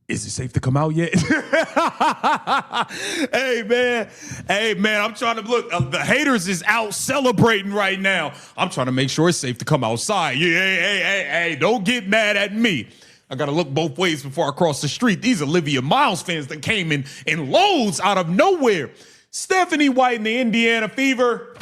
Is it safe to come out yet? Hey, man, I'm trying to look. The haters is out celebrating right now. I'm trying to make sure it's safe to come outside. Yeah, hey, don't get mad at me. I got to look both ways before I cross the street. These Olivia Miles fans that came in loads out of nowhere. Stephanie White and the Indiana Fever,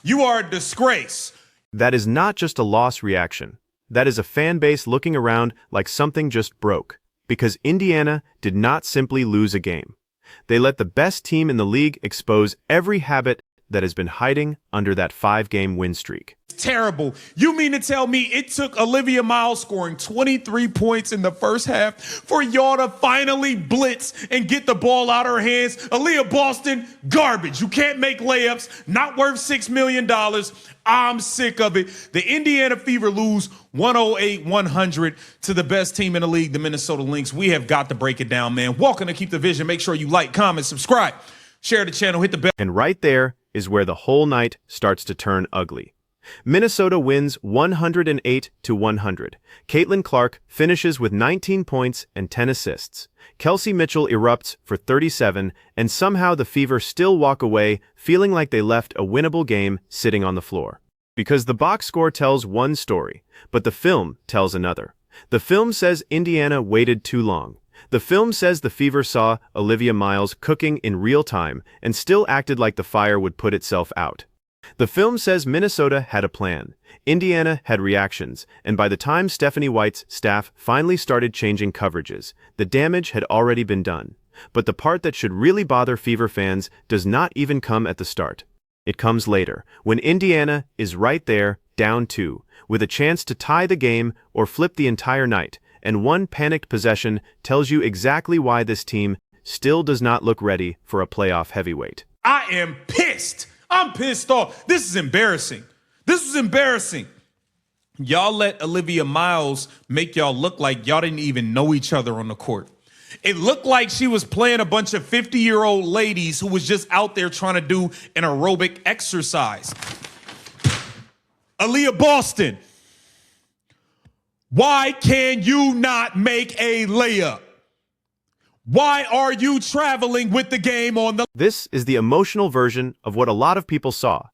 you are a disgrace. That is not just a loss reaction. That is a fan base looking around like something just broke, because Indiana did not simply lose a game. They let the best team in the league expose every habit that has been hiding under that 5-game win streak. Terrible. You mean to tell me it took Olivia Miles scoring 23 points in the first half for y'all to finally blitz and get the ball out of her hands? Aaliyah Boston, garbage. You can't make layups, not worth $6 million. I'm sick of it. The Indiana Fever lose 108-100 to the best team in the league, the Minnesota Lynx. We have got to break it down, man. Welcome to Keep the Vision. Make sure you like, comment, subscribe, share the channel, hit the bell. And right there is where the whole night starts to turn ugly. Minnesota wins 108-100. Caitlin Clark finishes with 19 points and 10 assists. Kelsey Mitchell erupts for 37, and somehow the Fever still walk away feeling like they left a winnable game sitting on the floor. Because the box score tells one story, but the film tells another. The film says Indiana waited too long. The film says the Fever saw Olivia Miles cooking in real time and still acted like the fire would put itself out. The film says Minnesota had a plan, Indiana had reactions, and by the time Stephanie White's staff finally started changing coverages, the damage had already been done. But the part that should really bother Fever fans does not even come at the start. It comes later, when Indiana is right there, down 2, with a chance to tie the game or flip the entire night, and one panicked possession tells you exactly why this team still does not look ready for a playoff heavyweight. I am pissed. I'm pissed off. This is embarrassing. This was embarrassing. Y'all let Olivia Miles make y'all look like y'all didn't even know each other on the court. It looked like she was playing a bunch of 50-year-old ladies who was just out there trying to do an aerobic exercise. Aaliyah Boston, why can you not make a layup? Why are you traveling with the game on the... This is the emotional version of what a lot of people saw.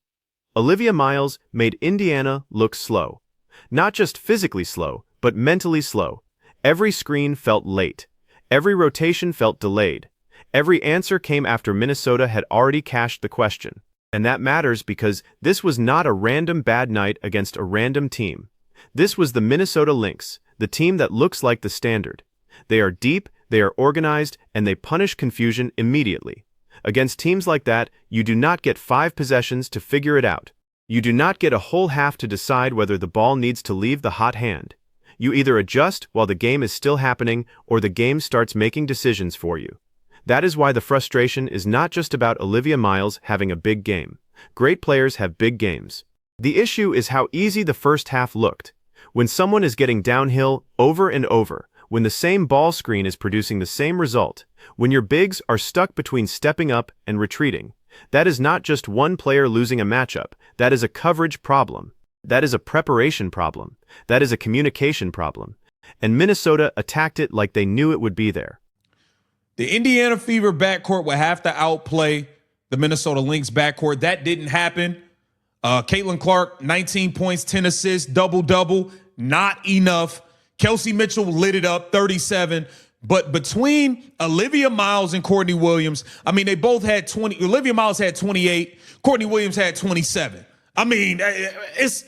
Olivia Miles made Indiana look slow. Not just physically slow, but mentally slow. Every screen felt late. Every rotation felt delayed. Every answer came after Minnesota had already cashed the question. And that matters because this was not a random bad night against a random team. This was the Minnesota Lynx, the team that looks like the standard. They are deep, they are organized, and they punish confusion immediately. Against teams like that, you do not get 5 possessions to figure it out. You do not get a whole half to decide whether the ball needs to leave the hot hand. You either adjust while the game is still happening, or the game starts making decisions for you. That is why the frustration is not just about Olivia Miles having a big game. Great players have big games. The issue is how easy the first half looked. When someone is getting downhill over and over, when the same ball screen is producing the same result, when your bigs are stuck between stepping up and retreating, that is not just one player losing a matchup, that is a coverage problem. That is a preparation problem. That is a communication problem. And Minnesota attacked it like they knew it would be there. The Indiana Fever backcourt would have to outplay the Minnesota Lynx backcourt. That didn't happen. Caitlin Clark, 19 points, 10 assists, double-double, not enough. Kelsey Mitchell lit it up, 37. But between Olivia Miles and Courtney Williams, I mean, they both had 20. Olivia Miles had 28. Courtney Williams had 27. I mean, it's...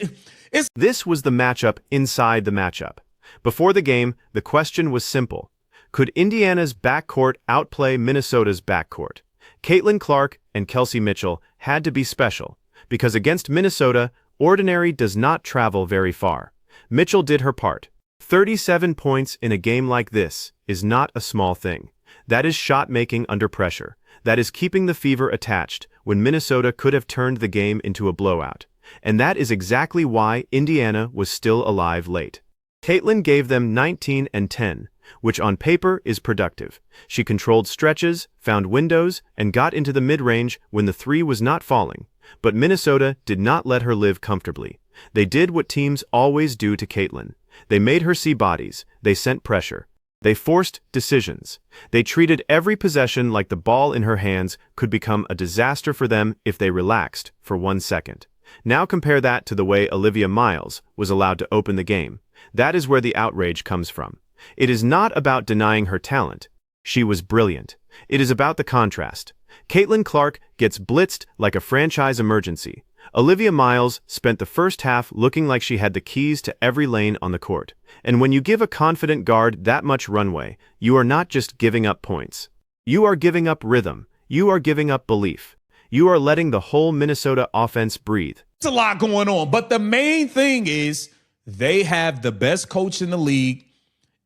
This was the matchup inside the matchup. Before the game, the question was simple. Could Indiana's backcourt outplay Minnesota's backcourt? Caitlin Clark and Kelsey Mitchell had to be special, because against Minnesota, ordinary does not travel very far. Mitchell did her part. 37 points in a game like this is not a small thing. That is shot-making under pressure. That is keeping the Fever attached when Minnesota could have turned the game into a blowout. And that is exactly why Indiana was still alive late. Caitlin gave them 19 and 10, which on paper is productive. She controlled stretches, found windows, and got into the mid-range when the three was not falling. But Minnesota did not let her live comfortably. They did what teams always do to Caitlin. They made her see bodies. They sent pressure. They forced decisions. They treated every possession like the ball in her hands could become a disaster for them if they relaxed for 1 second. Now compare that to the way Olivia Miles was allowed to open the game. That is where the outrage comes from. It is not about denying her talent. She was brilliant. It is about the contrast. Caitlin Clark gets blitzed like a franchise emergency. Olivia Miles spent the first half looking like she had the keys to every lane on the court. And when you give a confident guard that much runway, you are not just giving up points. You are giving up rhythm. You are giving up belief. You are letting the whole Minnesota offense breathe. There's a lot going on, but the main thing is they have the best coach in the league,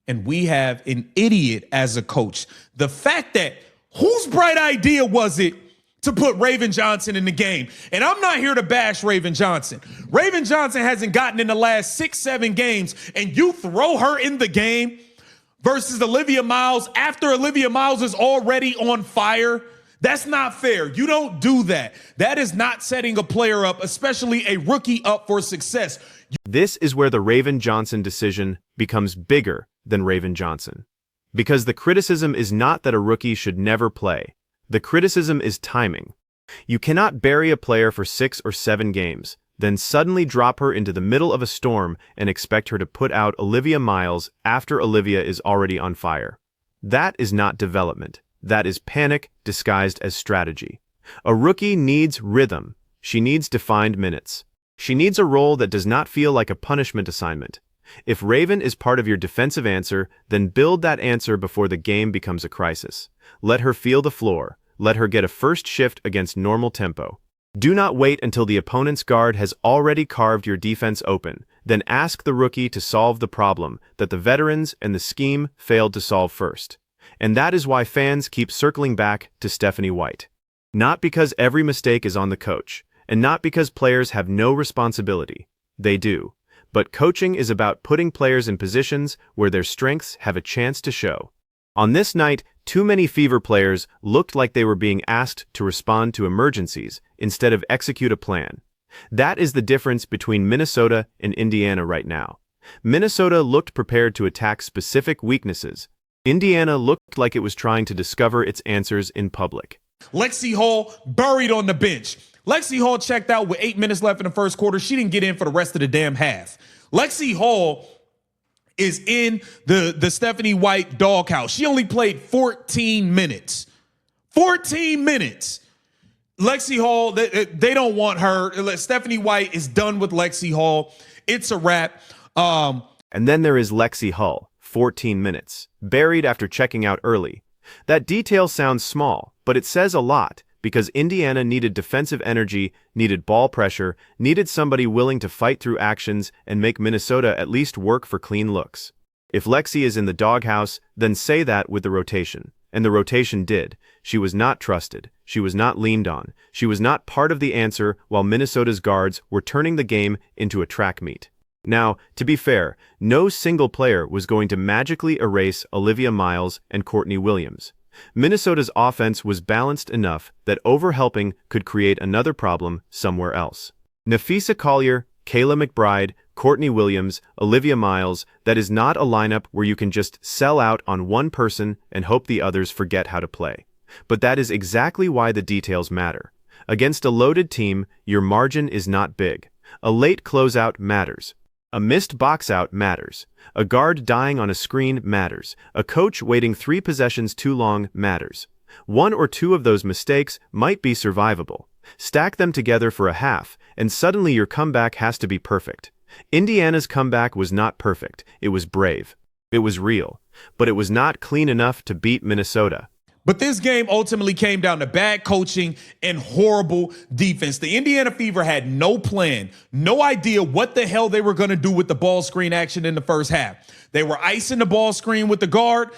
and we have an idiot as a coach. The fact that whose bright idea was it to put Raven Johnson in the game? And I'm not here to bash Raven Johnson. Raven Johnson hasn't gotten in the last 6-7 games, and you throw her in the game versus Olivia Miles after Olivia Miles is already on fire. That's not fair. You don't do that. That is not setting a player up, especially a rookie, up for success. This is where the Raven Johnson decision becomes bigger than Raven Johnson. Because the criticism is not that a rookie should never play. The criticism is timing. You cannot bury a player for 6 or 7 games, then suddenly drop her into the middle of a storm and expect her to put out Olivia Miles after Olivia is already on fire. That is not development. That is panic disguised as strategy. A rookie needs rhythm. She needs defined minutes. She needs a role that does not feel like a punishment assignment. If Raven is part of your defensive answer, then build that answer before the game becomes a crisis. Let her feel the floor. Let her get a first shift against normal tempo. Do not wait until the opponent's guard has already carved your defense open. Then ask the rookie to solve the problem that the veterans and the scheme failed to solve first. And that is why fans keep circling back to Stephanie White. Not because every mistake is on the coach, and not because players have no responsibility. They do. But coaching is about putting players in positions where their strengths have a chance to show. On this night, too many Fever players looked like they were being asked to respond to emergencies instead of execute a plan. That is the difference between Minnesota and Indiana right now. Minnesota looked prepared to attack specific weaknesses. Indiana looked like it was trying to discover its answers in public. Lexi Hall buried on the bench. Lexi Hall checked out with 8 minutes left in the first quarter. She didn't get in for the rest of the damn half. Lexi Hall is in the Stephanie White doghouse. She only played 14 minutes. 14 minutes. Lexi Hall, they don't want her. Stephanie White is done with Lexi Hall. It's a wrap. And then there is Lexi Hull, 14 minutes, buried after checking out early. That detail sounds small, but it says a lot, because Indiana needed defensive energy, needed ball pressure, needed somebody willing to fight through actions and make Minnesota at least work for clean looks. If Lexi is in the doghouse, then say that with the rotation. And the rotation did. She was not trusted. She was not leaned on. She was not part of the answer while Minnesota's guards were turning the game into a track meet. Now, to be fair, no single player was going to magically erase Olivia Miles and Courtney Williams. Minnesota's offense was balanced enough that overhelping could create another problem somewhere else. Nafisa Collier, Kayla McBride, Courtney Williams, Olivia Miles, that is not a lineup where you can just sell out on one person and hope the others forget how to play. But that is exactly why the details matter. Against a loaded team, your margin is not big. A late closeout matters. A missed box-out matters. A guard dying on a screen matters. A coach waiting 3 possessions too long matters. 1 or 2 of those mistakes might be survivable. Stack them together for a half, and suddenly your comeback has to be perfect. Indiana's comeback was not perfect. It was brave. It was real. But it was not clean enough to beat Minnesota. But this game ultimately came down to bad coaching and horrible defense. The Indiana Fever had no plan, no idea what the hell they were going to do with the ball screen action in the first half. They were icing the ball screen with the guard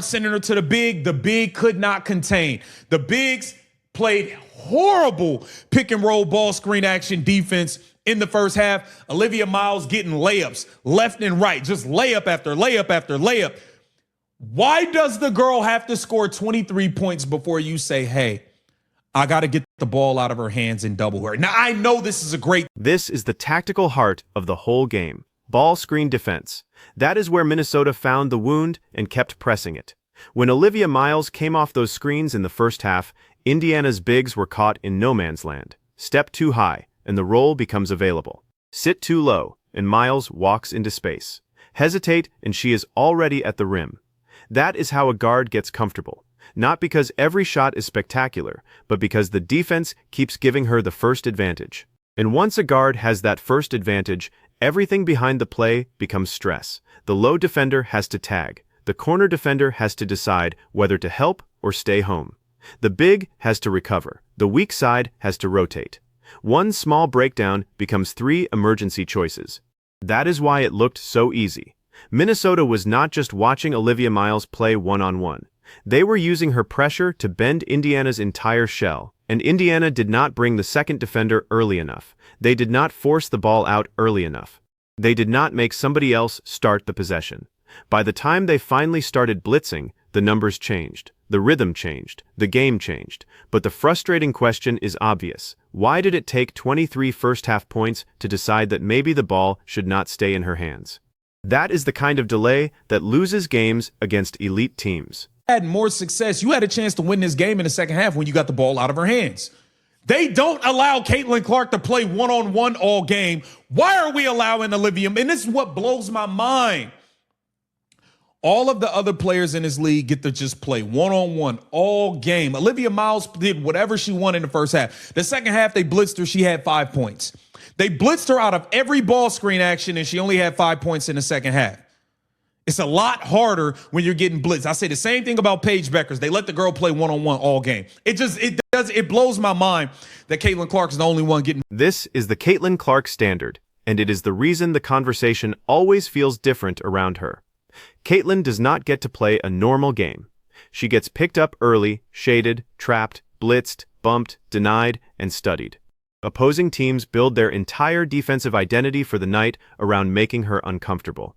sending her to the big could not contain. The bigs played horrible pick and roll ball screen action defense in the first half. Olivia Miles getting layups left and right, just layup after layup after layup. Why does the girl have to score 23 points before you say, hey, I got to get the ball out of her hands and double her? Now, I know this is This is the tactical heart of the whole game. Ball screen defense. That is where Minnesota found the wound and kept pressing it. When Olivia Miles came off those screens in the first half, Indiana's bigs were caught in no man's land. Step too high, and the roll becomes available. Sit too low, and Miles walks into space. Hesitate, and she is already at the rim. That is how a guard gets comfortable. Not because every shot is spectacular, but because the defense keeps giving her the first advantage. And once a guard has that first advantage, everything behind the play becomes stress. The low defender has to tag. The corner defender has to decide whether to help or stay home. The big has to recover. The weak side has to rotate. One small breakdown becomes 3 emergency choices. That is why it looked so easy. Minnesota was not just watching Olivia Miles play one-on-one. They were using her pressure to bend Indiana's entire shell, and Indiana did not bring the second defender early enough. They did not force the ball out early enough. They did not make somebody else start the possession. By the time they finally started blitzing, the numbers changed, the rhythm changed, the game changed. But the frustrating question is obvious. Why did it take 23 first-half points to decide that maybe the ball should not stay in her hands? That is the kind of delay that loses games against elite teams. Had more success. You had a chance to win this game in the second half when you got the ball out of her hands. They don't allow Caitlin Clark to play one-on-one all game. Why are we allowing Olivia? And this is what blows my mind. All of the other players in this league get to just play one-on-one all game. Olivia Miles did whatever she wanted in the first half. The second half, they blitzed her. She had 5 points. They blitzed her out of every ball screen action, and she only had 5 points in the second half. It's a lot harder when you're getting blitzed. I say the same thing about Paige Beckers. They let the girl play one-on-one all game. It blows my mind that Caitlin Clark is the only one getting. This is the Caitlin Clark standard, and it is the reason the conversation always feels different around her. Caitlin does not get to play a normal game. She gets picked up early, shaded, trapped, blitzed, bumped, denied, and studied. Opposing teams build their entire defensive identity for the night around making her uncomfortable.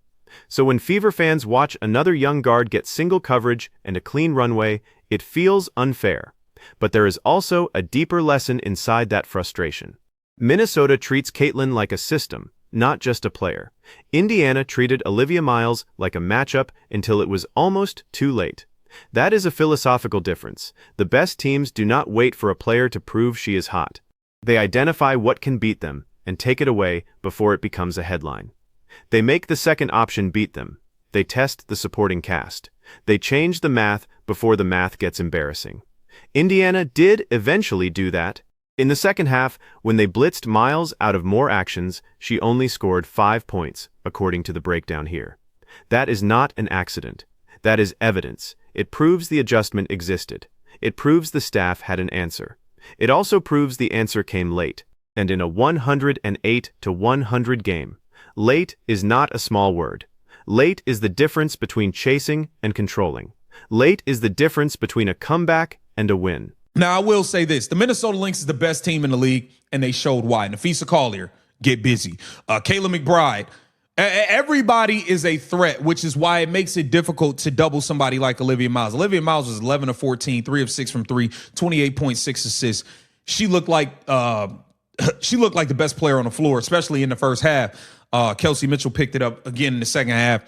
So when Fever fans watch another young guard get single coverage and a clean runway, it feels unfair. But there is also a deeper lesson inside that frustration. Minnesota treats Caitlin like a system, not just a player. Indiana treated Olivia Miles like a matchup until it was almost too late. That is a philosophical difference. The best teams do not wait for a player to prove she is hot. They identify what can beat them and take it away before it becomes a headline. They make the second option beat them. They test the supporting cast. They change the math before the math gets embarrassing. Indiana did eventually do that. In the second half, when they blitzed Miles out of more actions, she only scored 5 points, according to the breakdown here. That is not an accident. That is evidence. It proves the adjustment existed. It proves the staff had an answer. It also proves the answer came late, and in a 108-100 game. Late is not a small word. Late is the difference between chasing and controlling. Late is the difference between a comeback and a win. Now, I will say this. The Minnesota Lynx is the best team in the league, and they showed why. Nafisa Collier, get busy. Kayla McBride. Everybody is a threat, which is why it makes it difficult to double somebody like Olivia Miles. Olivia Miles was 11 of 14, 3 of 6 from 3, 28.6 assists. She looked like the best player on the floor, especially in the first half. Kelsey Mitchell picked it up again in the second half.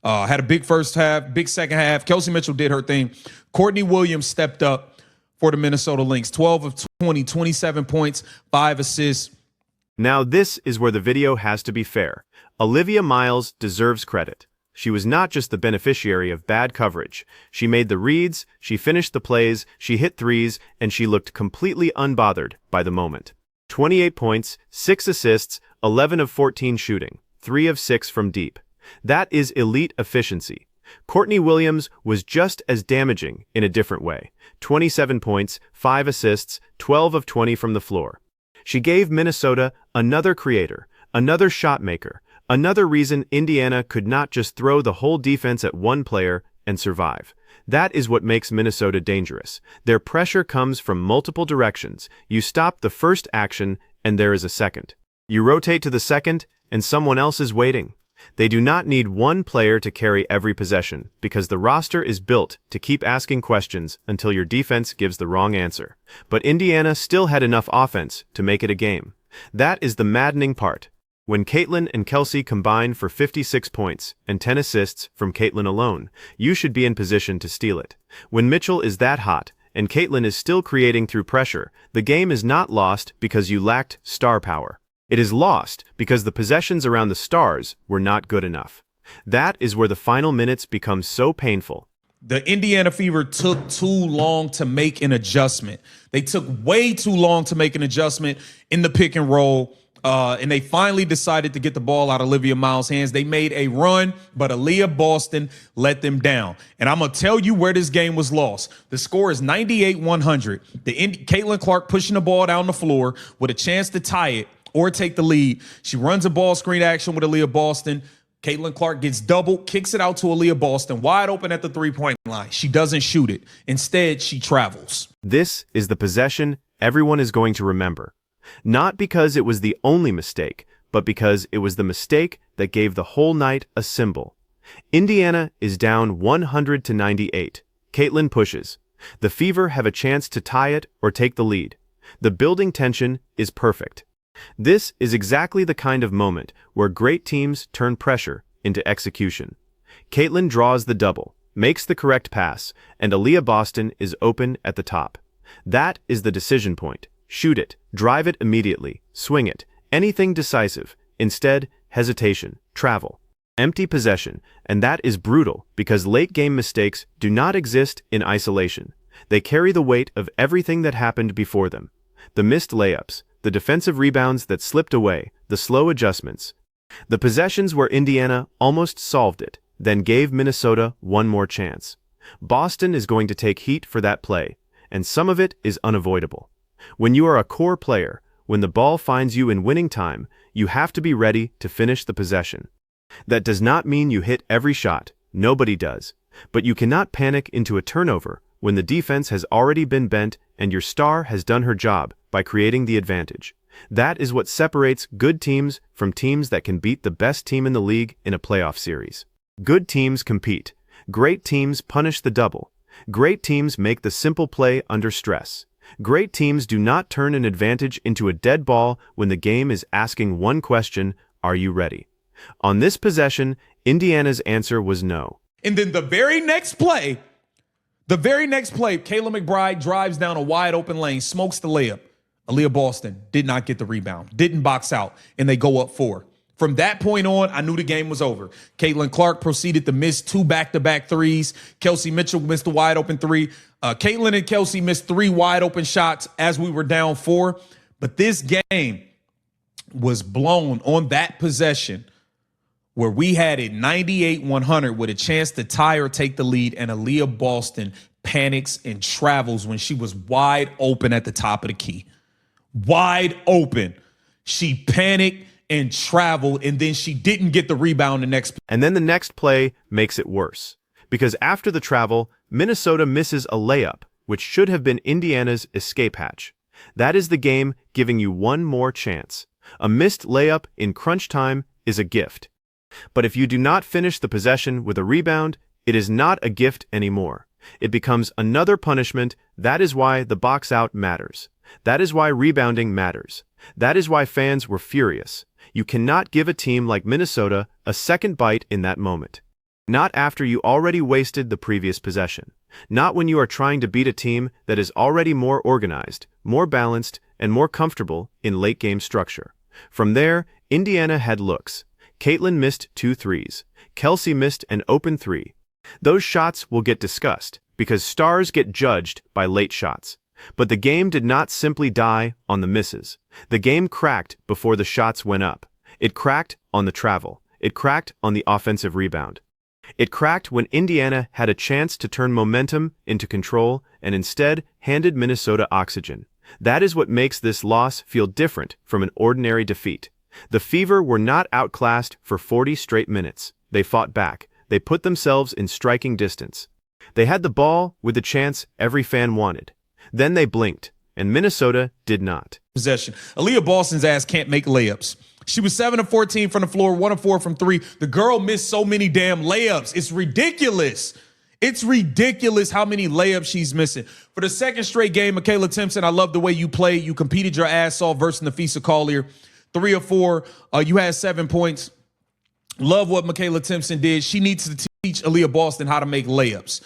Had a big first half, big second half. Kelsey Mitchell did her thing. Courtney Williams stepped up for the Minnesota Lynx. 12 of 20, 27 points, 5 assists. Now this is where the video has to be fair. Olivia Miles deserves credit. She was not just the beneficiary of bad coverage. She made the reads, she finished the plays, she hit threes, and she looked completely unbothered by the moment. 28 points, 6 assists, 11 of 14 shooting, 3 of 6 from deep. That is elite efficiency. Courtney Williams was just as damaging in a different way. 27 points, 5 assists, 12 of 20 from the floor. She gave Minnesota another creator, another shot maker, another reason Indiana could not just throw the whole defense at one player and survive. That is what makes Minnesota dangerous. Their pressure comes from multiple directions. You stop the first action, and there is a second. You rotate to the second, and someone else is waiting. They do not need one player to carry every possession, because the roster is built to keep asking questions until your defense gives the wrong answer. But Indiana still had enough offense to make it a game. That is the maddening part. When Caitlin and Kelsey combine for 56 points and 10 assists from Caitlin alone, you should be in position to steal it. When Mitchell is that hot, and Caitlin is still creating through pressure, the game is not lost because you lacked star power. It is lost because the possessions around the stars were not good enough. That is where the final minutes become so painful. The Indiana Fever took too long to make an adjustment. They took way too long to make an adjustment in the pick and roll. And they finally decided to get the ball out of Olivia Miles' hands. They made a run, but Aaliyah Boston let them down. And I'm going to tell you where this game was lost. The score is 98-100. Caitlin Clark pushing the ball down the floor with a chance to tie it or take the lead. She runs a ball screen action with Aaliyah Boston. Caitlin Clark gets doubled, kicks it out to Aaliyah Boston, wide open at the three-point line. She doesn't shoot it. Instead, she travels. This is the possession everyone is going to remember. Not because it was the only mistake, but because it was the mistake that gave the whole night a symbol. Indiana is down 100-98. Caitlin pushes. The Fever have a chance to tie it or take the lead. The building tension is perfect. This is exactly the kind of moment where great teams turn pressure into execution. Caitlin draws the double, makes the correct pass, and Aaliyah Boston is open at the top. That is the decision point. Shoot it, drive it immediately, swing it, anything decisive. Instead, hesitation, travel, empty possession, and that is brutal because late-game mistakes do not exist in isolation. They carry the weight of everything that happened before them. The missed layups, the defensive rebounds that slipped away, the slow adjustments. The possessions where Indiana almost solved it, then gave Minnesota one more chance. Boston is going to take heat for that play, and some of it is unavoidable. When you are a core player, when the ball finds you in winning time, you have to be ready to finish the possession. That does not mean you hit every shot, nobody does, but you cannot panic into a turnover when the defense has already been bent and your star has done her job by creating the advantage. That is what separates good teams from teams that can beat the best team in the league in a playoff series. Good teams compete. Great teams punish the double. Great teams make the simple play under stress. Great teams do not turn an advantage into a dead ball when the game is asking one question, are you ready? On this possession, Indiana's answer was no. And then the very next play, Kayla McBride drives down a wide open lane, smokes the layup. Aaliyah Boston did not get the rebound, didn't box out, and they go up 4. From that point on, I knew the game was over. Caitlin Clark proceeded to miss 2 back-to-back threes. Kelsey Mitchell missed a wide open 3. Caitlin and Kelsey missed 3 wide open shots as we were down 4. But this game was blown on that possession where we had it 98-100 with a chance to tie or take the lead, and Aaliyah Boston panics and travels when she was wide open at the top of the key. Wide open. She panicked and traveled, and then she didn't get the rebound the next play. And then the next play makes it worse. Because after the travel, Minnesota misses a layup, which should have been Indiana's escape hatch. That is the game giving you one more chance. A missed layup in crunch time is a gift. But if you do not finish the possession with a rebound, it is not a gift anymore. It becomes another punishment. That is why the box out matters. That is why rebounding matters. That is why fans were furious. You cannot give a team like Minnesota a second bite in that moment. Not after you already wasted the previous possession. Not when you are trying to beat a team that is already more organized, more balanced, and more comfortable in late-game structure. From there, Indiana had looks. Caitlin missed 2 threes. Kelsey missed an open 3. Those shots will get discussed because stars get judged by late shots. But the game did not simply die on the misses. The game cracked before the shots went up. It cracked on the travel. It cracked on the offensive rebound. It cracked when Indiana had a chance to turn momentum into control and instead handed Minnesota oxygen. That is what makes this loss feel different from an ordinary defeat. The Fever were not outclassed for 40 straight minutes. They fought back. They put themselves in striking distance. They had the ball with the chance every fan wanted. Then they blinked, and Minnesota did not. Possession. Aaliyah Boston's ass can't make layups. She was 7 of 14 from the floor, 1 of 4 from 3. The girl missed so many damn layups. It's ridiculous. It's ridiculous how many layups she's missing. For the second straight game, Michaela Timpson, I love the way you played. You competed your ass off versus Nafisa Collier. 3 or 4. You had 7 points. Love what Michaela Timpson did. She needs to teach Aaliyah Boston how to make layups.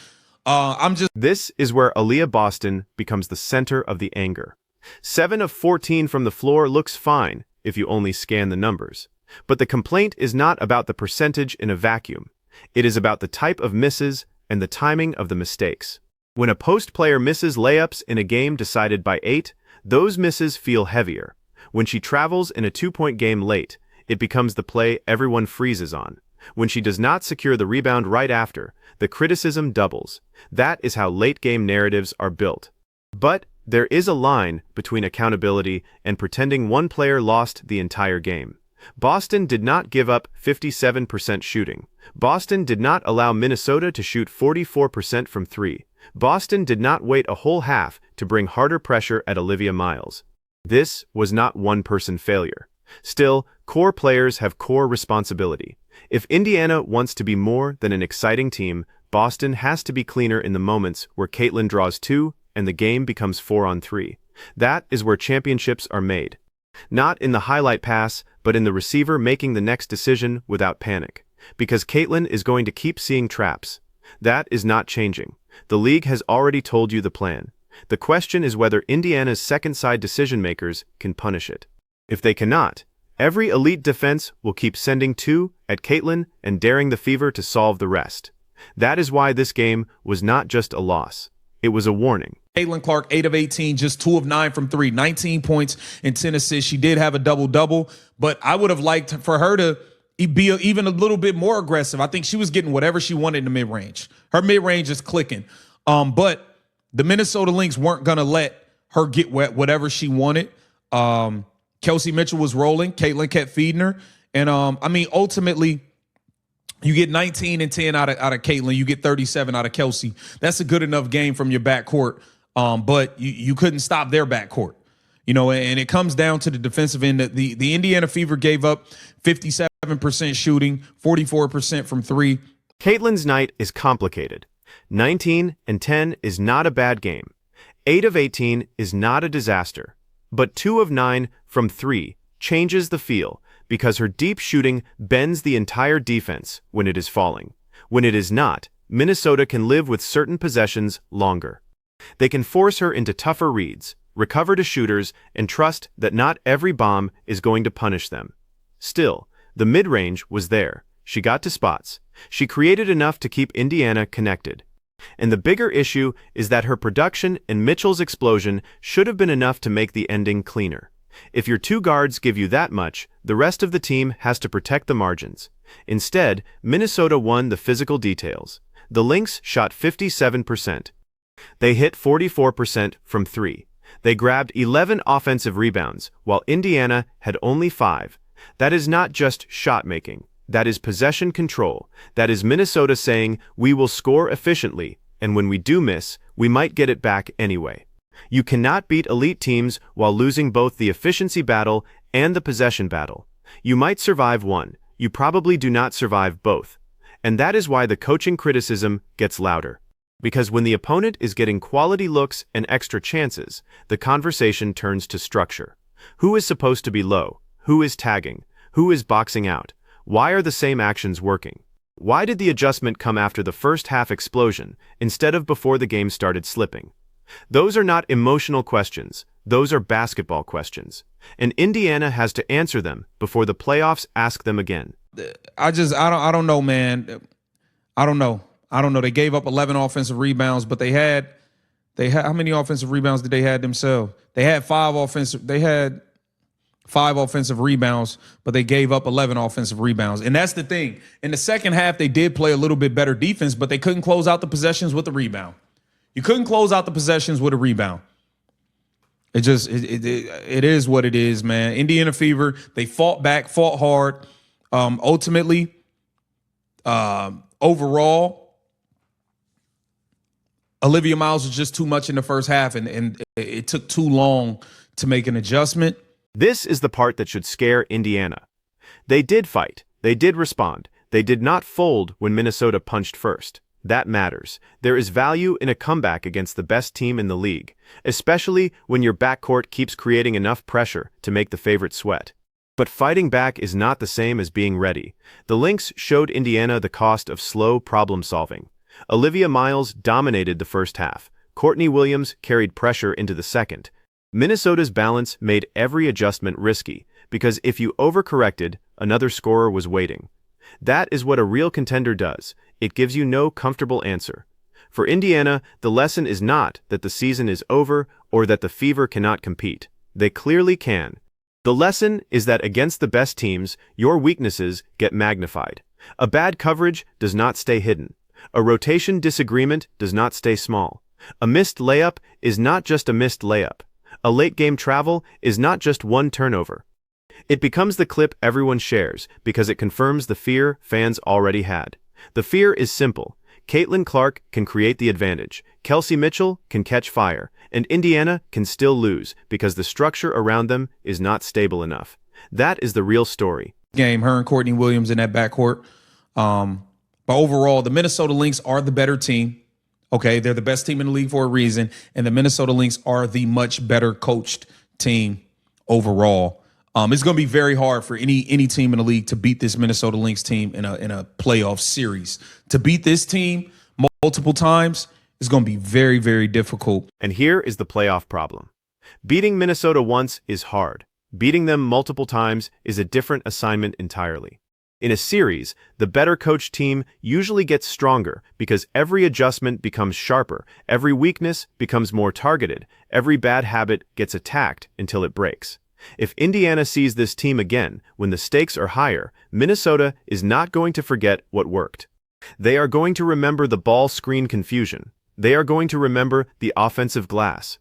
This is where Aaliyah Boston becomes the center of the anger. 7 of 14 from the floor looks fine if you only scan the numbers. But the complaint is not about the percentage in a vacuum. It is about the type of misses and the timing of the mistakes. When a post player misses layups in a game decided by 8, those misses feel heavier. When she travels in a 2-point game late, it becomes the play everyone freezes on. When she does not secure the rebound right after, the criticism doubles. That is how late-game narratives are built. But there is a line between accountability and pretending one player lost the entire game. Boston did not give up 57% shooting. Boston did not allow Minnesota to shoot 44% from 3. Boston did not wait a whole half to bring harder pressure at Olivia Miles. This was not one-person failure. Still, core players have core responsibility. If Indiana wants to be more than an exciting team, Boston has to be cleaner in the moments where Caitlin draws 2 and the game becomes 4-on-3. That is where championships are made. Not in the highlight pass, but in the receiver making the next decision without panic. Because Caitlin is going to keep seeing traps. That is not changing. The league has already told you the plan. The question is whether Indiana's second-side decision-makers can punish it. If they cannot, every elite defense will keep sending 2 at Caitlin and daring the Fever to solve the rest. That is why this game was not just a loss. It was a warning. Caitlin Clark, 8 of 18, just 2 of 9 from 3, 19 points and 10 assists. She did have a double-double, but I would have liked for her to be even a little bit more aggressive. I think she was getting whatever she wanted in the mid-range. Her mid-range is clicking. But the Minnesota Lynx weren't going to let her get whatever she wanted. Kelsey Mitchell was rolling. Caitlin kept feeding her. And, ultimately, you get 19 and 10 out of Caitlin. You get 37 out of Kelsey. That's a good enough game from your backcourt. But you couldn't stop their backcourt. And it comes down to the defensive end. The Indiana Fever gave up 57% shooting, 44% from 3. Caitlin's night is complicated. 19 and 10 is not a bad game. 8 of 18 is not a disaster. But 2 of 9 from 3 changes the feel because her deep shooting bends the entire defense when it is falling. When it is not, Minnesota can live with certain possessions longer. They can force her into tougher reads, recover to shooters, and trust that not every bomb is going to punish them. Still, the mid-range was there. She got to spots. She created enough to keep Indiana connected. And the bigger issue is that her production and Mitchell's explosion should have been enough to make the ending cleaner. If your 2 guards give you that much, the rest of the team has to protect the margins. Instead, Minnesota won the physical details. The Lynx shot 57%. They hit 44% from 3. They grabbed 11 offensive rebounds, while Indiana had only 5. That is not just shot making. That is possession control. That is Minnesota saying, we will score efficiently, and when we do miss, we might get it back anyway. You cannot beat elite teams while losing both the efficiency battle and the possession battle. You might survive one. You probably do not survive both. And that is why the coaching criticism gets louder. Because when the opponent is getting quality looks and extra chances, the conversation turns to structure. Who is supposed to be low? Who is tagging? Who is boxing out? Why are the same actions working? Why did the adjustment come after the first half explosion instead of before the game started slipping? Those are not emotional questions. Those are basketball questions. And Indiana has to answer them before the playoffs ask them again. I don't know, man. I don't know. They gave up 11 offensive rebounds, but they had how many offensive rebounds did they have themselves? They had 5 offensive rebounds, but they gave up 11 offensive rebounds. And that's the thing. In the second half, they did play a little bit better defense, but they couldn't close out the possessions with the rebound. You couldn't close out the possessions with a rebound. It is what it is, man. Indiana Fever, they fought back, fought hard. Ultimately, overall, Olivia Miles was just too much in the first half, and it took too long to make an adjustment. This is the part that should scare Indiana. They did fight. They did respond. They did not fold when Minnesota punched first. That matters. There is value in a comeback against the best team in the league, especially when your backcourt keeps creating enough pressure to make the favorite sweat. But fighting back is not the same as being ready. The Lynx showed Indiana the cost of slow problem-solving. Olivia Miles dominated the first half. Courtney Williams carried pressure into the second. Minnesota's balance made every adjustment risky, because if you overcorrected, another scorer was waiting. That is what a real contender does. It gives you no comfortable answer. For Indiana, the lesson is not that the season is over or that the Fever cannot compete. They clearly can. The lesson is that against the best teams, your weaknesses get magnified. A bad coverage does not stay hidden. A rotation disagreement does not stay small. A missed layup is not just a missed layup. A late-game travel is not just one turnover. It becomes the clip everyone shares because it confirms the fear fans already had. The fear is simple. Caitlin Clark can create the advantage, Kelsey Mitchell can catch fire, and Indiana can still lose because the structure around them is not stable enough. That is the real story. Game, her and Courtney Williams in that backcourt. But overall, the Minnesota Lynx are the better team. Okay, they're the best team in the league for a reason, and the Minnesota Lynx are the much better coached team overall. It's going to be very hard for any team in the league to beat this Minnesota Lynx team in a playoff series. To beat this team multiple times is going to be very, very difficult. And here is the playoff problem. Beating Minnesota once is hard. Beating them multiple times is a different assignment entirely. In a series, the better coached team usually gets stronger because every adjustment becomes sharper, every weakness becomes more targeted, every bad habit gets attacked until it breaks. If Indiana sees this team again when the stakes are higher, Minnesota is not going to forget what worked. They are going to remember the ball screen confusion. They are going to remember the offensive glass.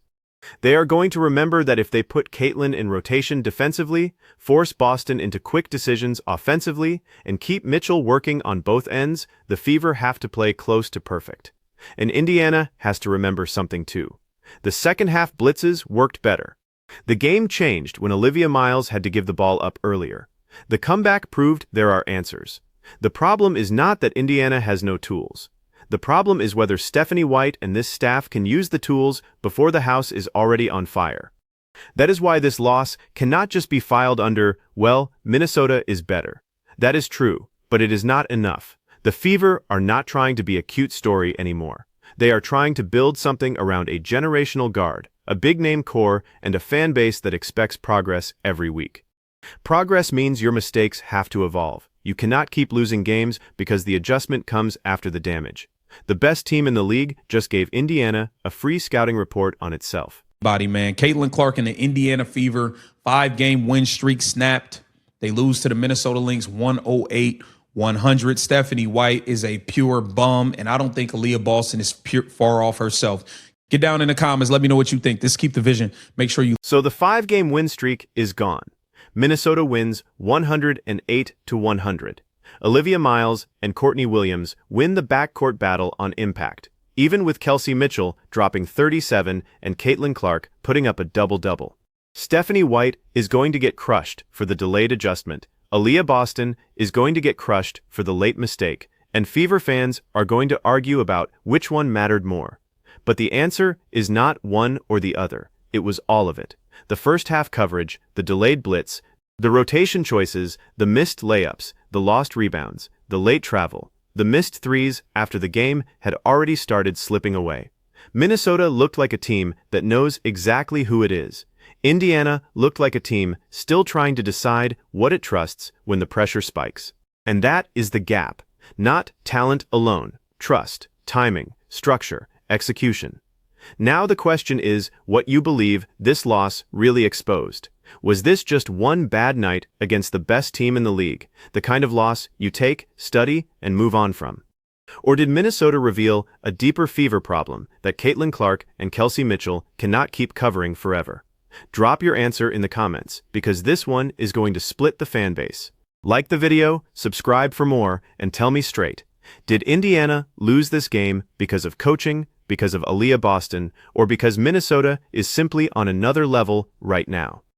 They are going to remember that if they put Caitlin in rotation defensively, force Boston into quick decisions offensively, and keep Mitchell working on both ends, the Fever have to play close to perfect. And Indiana has to remember something too. The second half blitzes worked better. The game changed when Olivia Miles had to give the ball up earlier. The comeback proved there are answers. The problem is not that Indiana has no tools. The problem is whether Stephanie White and this staff can use the tools before the house is already on fire. That is why this loss cannot just be filed under, well, Minnesota is better. That is true, but it is not enough. The Fever are not trying to be a cute story anymore. They are trying to build something around a generational guard, a big-name core, and a fan base that expects progress every week. Progress means your mistakes have to evolve. You cannot keep losing games because the adjustment comes after the damage. The best team in the league just gave Indiana a free scouting report on itself. Man. Caitlin Clark and the Indiana Fever, 5-game win streak snapped. They lose to the Minnesota Lynx 108-100. Stephanie White is a pure bum, and I don't think Aaliyah Boston is far off herself. Get down in the comments. Let me know what you think. This Keep the Vision. Make sure you... So the 5-game win streak is gone. Minnesota wins 108-100. Olivia Miles and Courtney Williams win the backcourt battle on impact, even with Kelsey Mitchell dropping 37 and Caitlin Clark putting up a double-double. Stephanie White is going to get crushed for the delayed adjustment. Aaliyah Boston is going to get crushed for the late mistake, and Fever fans are going to argue about which one mattered more. But the answer is not one or the other. It was all of it. The first half coverage, the delayed blitz, the rotation choices, the missed layups, the lost rebounds, the late travel, the missed threes after the game had already started slipping away. Minnesota looked like a team that knows exactly who it is. Indiana looked like a team still trying to decide what it trusts when the pressure spikes. And that is the gap. Not talent alone. Trust, timing, structure, execution. Now the question is what you believe this loss really exposed. Was this just one bad night against the best team in the league, the kind of loss you take, study, and move on from? Or did Minnesota reveal a deeper Fever problem that Caitlin Clark and Kelsey Mitchell cannot keep covering forever? Drop your answer in the comments, because this one is going to split the fan base. Like the video, subscribe for more, and tell me straight. Did Indiana lose this game because of coaching, because of Aaliyah Boston, or because Minnesota is simply on another level right now?